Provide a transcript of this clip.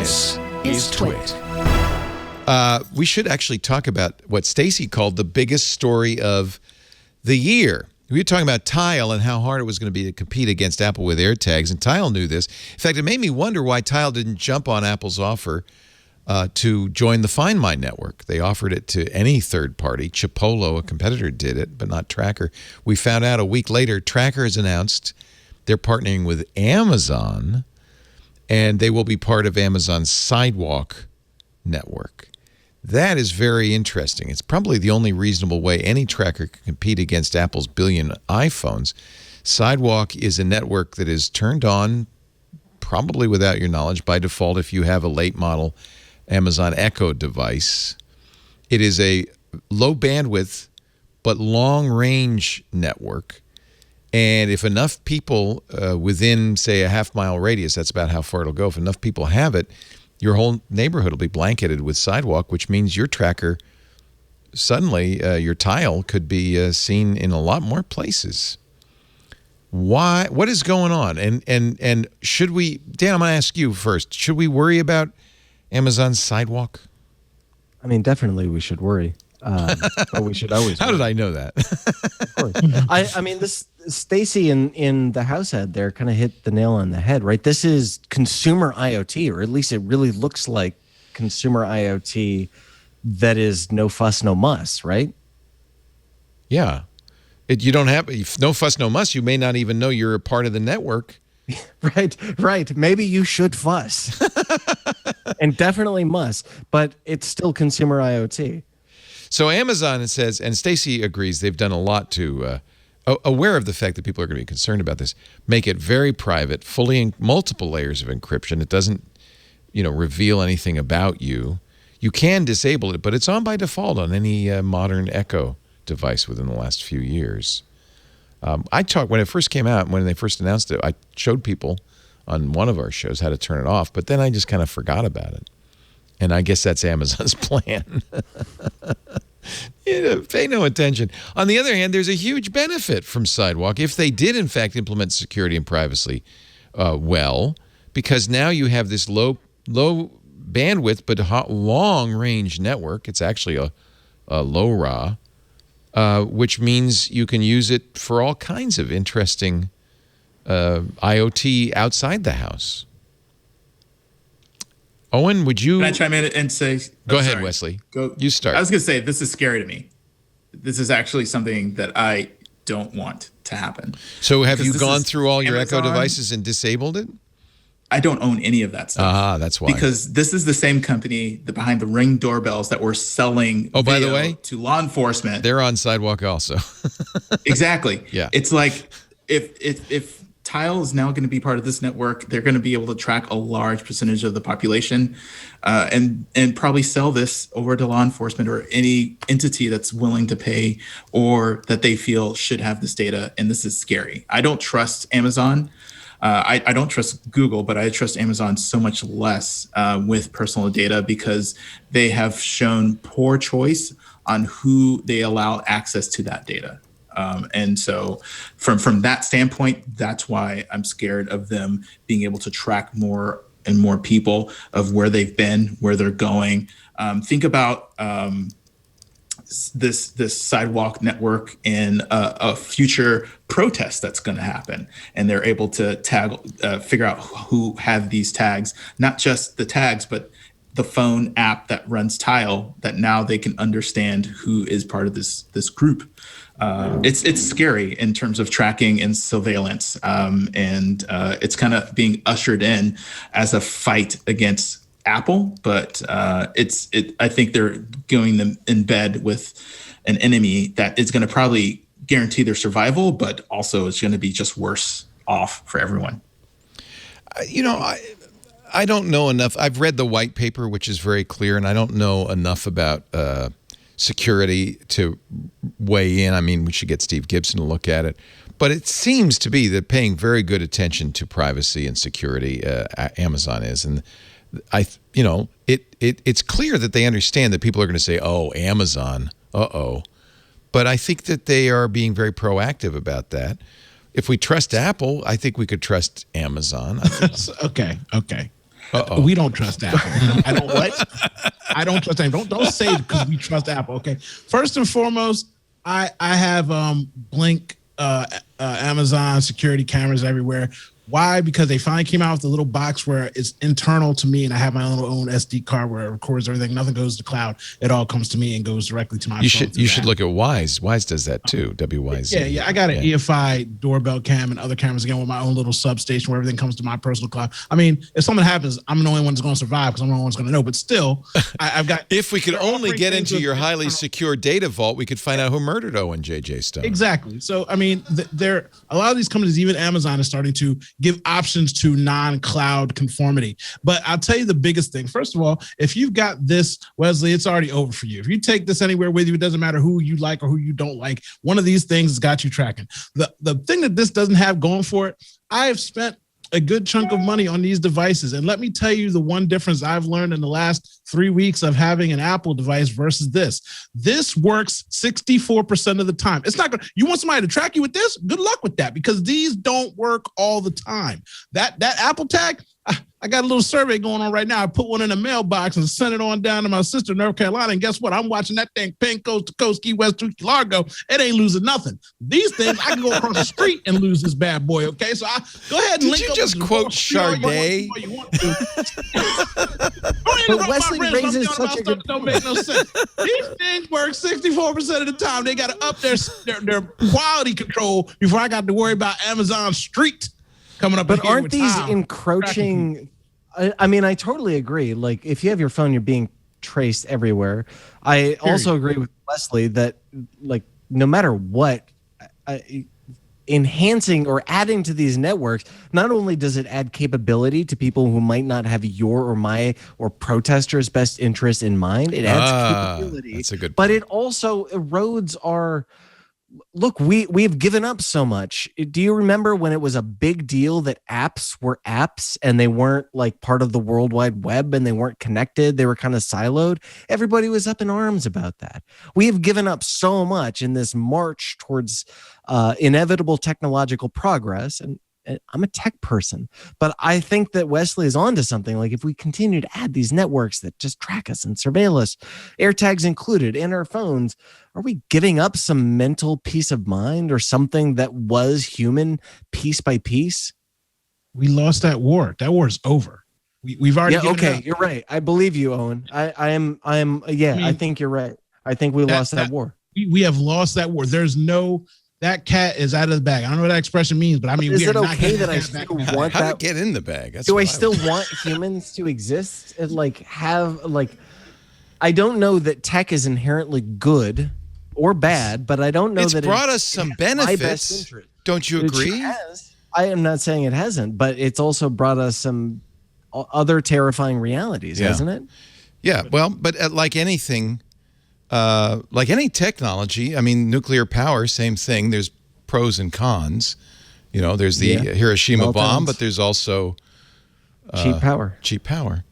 This is TWiT. We should actually talk about what Stacy called the biggest story of the year. We were talking about Tile and how hard it was going to be to compete against Apple with AirTags, and Tile knew this. In fact, it made me wonder why Tile didn't jump on Apple's offer to join the Find My network. They offered it to any third party. Chipolo, a competitor, did it, but not Tracker. We found out a week later, Tracker has announced they're partnering with Amazon, and they will be part of Amazon's Sidewalk network. That is very interesting. It's probably the only reasonable way any tracker can compete against Apple's billion iPhones. Sidewalk is a network that is turned on, probably without your knowledge, by default if you have a late model Amazon Echo device. It is a low bandwidth but long range network. And if enough people within, say, a half-mile radius, that's about how far it'll go. If enough people have it, your whole neighborhood will be blanketed with Sidewalk, which means your tracker, suddenly, your Tile could be seen in a lot more places. Why? What is going on? And should we, Dan, I'm going to ask you first. Should we worry about Amazon's Sidewalk? I mean, definitely we should worry. But we should always. How did I know that? Of course. I mean, this Stacy in the house head there kind of hit the nail on the head, right? This is consumer IoT, or at least it really looks like consumer IoT that is no fuss, no muss, right? Yeah. You don't have no fuss, no muss. You may not even know you're a part of the network. Right. Maybe you should fuss, and definitely muss, but it's still consumer IoT. So Amazon, it says, and Stacy agrees, they've done a lot to, aware of the fact that people are going to be concerned about this, make it very private, fully multiple layers of encryption. It doesn't, reveal anything about you. You can disable it, but it's on by default on any modern Echo device within the last few years. I talked, when it first came out, when they first announced it, I showed people on one of our shows how to turn it off, but then I just kind of forgot about it. And I guess that's Amazon's plan. Pay no attention. On the other hand, there's a huge benefit from Sidewalk if they did, in fact, implement security and privacy well, because now you have this low bandwidth but long-range network. It's actually a LoRa, which means you can use it for all kinds of interesting IoT outside the house. Owen, would you... Can I chime in and say... Go ahead, Wesley. You start. I was going to say, this is scary to me. This is actually something that I don't want to happen. So have you gone through all your Echo devices and disabled it? I don't own any of that stuff. That's why. Because this is the same company that behind the Ring doorbells that were selling by the way, to law enforcement. They're on Sidewalk also. Exactly. Yeah. It's like if Tile is now going to be part of this network, they're going to be able to track a large percentage of the population and probably sell this over to law enforcement or any entity that's willing to pay or that they feel should have this data. And this is scary. I don't trust Amazon. I don't trust Google, but I trust Amazon so much less with personal data because they have shown poor choice on who they allow access to that data. And so from that standpoint, that's why I'm scared of them being able to track more and more people of where they've been, where they're going. Think about this Sidewalk network in a future protest that's going to happen. And they're able to figure out who have these tags, not just the tags, but the phone app that runs Tile, that now they can understand who is part of this group. It's scary in terms of tracking and surveillance, and it's kind of being ushered in as a fight against Apple. But I think they're going them in bed with an enemy that is going to probably guarantee their survival, but also it's going to be just worse off for everyone. I don't know enough. I've read the white paper, which is very clear, and I don't know enough about security to weigh in. I mean, we should get Steve Gibson to look at it. But it seems to be that paying very good attention to privacy and security, Amazon is. And it's clear that they understand that people are going to say, oh, Amazon, But I think that they are being very proactive about that. If we trust Apple, I think we could trust Amazon. Okay. We don't trust Apple. I don't what? I don't trust Apple. Don't say because we trust Apple. Okay. First and foremost, I have Blink, Amazon security cameras everywhere. Why? Because they finally came out with a little box where it's internal to me, and I have my own SD card where it records everything. Nothing goes to the cloud. It all comes to me and goes directly to my phone. You should look at Wise. Wise does that too. WYZ. Yeah. I got an EFI doorbell cam and other cameras again with my own little substation where everything comes to my personal cloud. I mean, if something happens, I'm the only one that's going to survive because I'm the only one that's going to know. But still, I've got. If we could only get into your highly secure data vault, we could find out who murdered Owen J.J. Stone. Exactly. So I mean, there a lot of these companies, even Amazon, is starting to give options to non-cloud conformity. But I'll tell you the biggest thing. First of all, if you've got this, Wesley, it's already over for you. If you take this anywhere with you, it doesn't matter who you like or who you don't like. One of these things has got you tracking. The thing that this doesn't have going for it, I have spent a good chunk of money on these devices. And let me tell you the one difference I've learned in the last 3 weeks of having an Apple device versus this. This works 64% of the time. It's not good. You want somebody to track you with this? Good luck with that, because these don't work all the time. That Apple tag, I got a little survey going on right now. I put one in a mailbox and sent it on down to my sister in North Carolina. And guess what? I'm watching that thing ping coast to coast, Key West to Largo. It ain't losing nothing. These things, I can go across the street and lose this bad boy. Okay, so go ahead and link up. Did you just quote Sade? But Wesley raises such a good don't make no sense. These things work 64% of the time. They got to up their quality control before I got to worry about Amazon Street coming up. But aren't these encroaching? I mean, I totally agree. Like, if you have your phone, you're being traced everywhere. I also agree with Wesley that, like, no matter what, enhancing or adding to these networks, not only does it add capability to people who might not have your or my or protesters' best interest in mind, it adds capability. That's a good point. But it also erodes our. Look, we've given up so much. Do you remember when it was a big deal that apps were apps and they weren't like part of the World Wide Web and they weren't connected? They were kind of siloed. Everybody was up in arms about that. We have given up so much in this march towards inevitable technological progress. And I'm a tech person, but I think that Wesley is onto something. Like, if we continue to add these networks that just track us and surveil us, AirTags included, in our phones, are we giving up some mental peace of mind or something that was human piece by piece? We lost that war. That war is over. We've already. Yeah. Okay. You're right. I believe you, Owen. I think you're right. I think we lost that war. We have lost that war. There's no. That cat is out of the bag. I don't know what that expression means, but I mean, is it okay that I still want How that? to get in the bag? That's Do I still want humans to exist and I don't know that tech is inherently good or bad, but I don't know that it's brought us some benefits. Don't you agree? I am not saying it hasn't, but it's also brought us some other terrifying realities, hasn't it? Yeah. Well, but like anything. Like any technology, I mean, nuclear power, same thing. There's pros and cons. You know, there's the Hiroshima bomb, but there's also cheap power. Cheap power.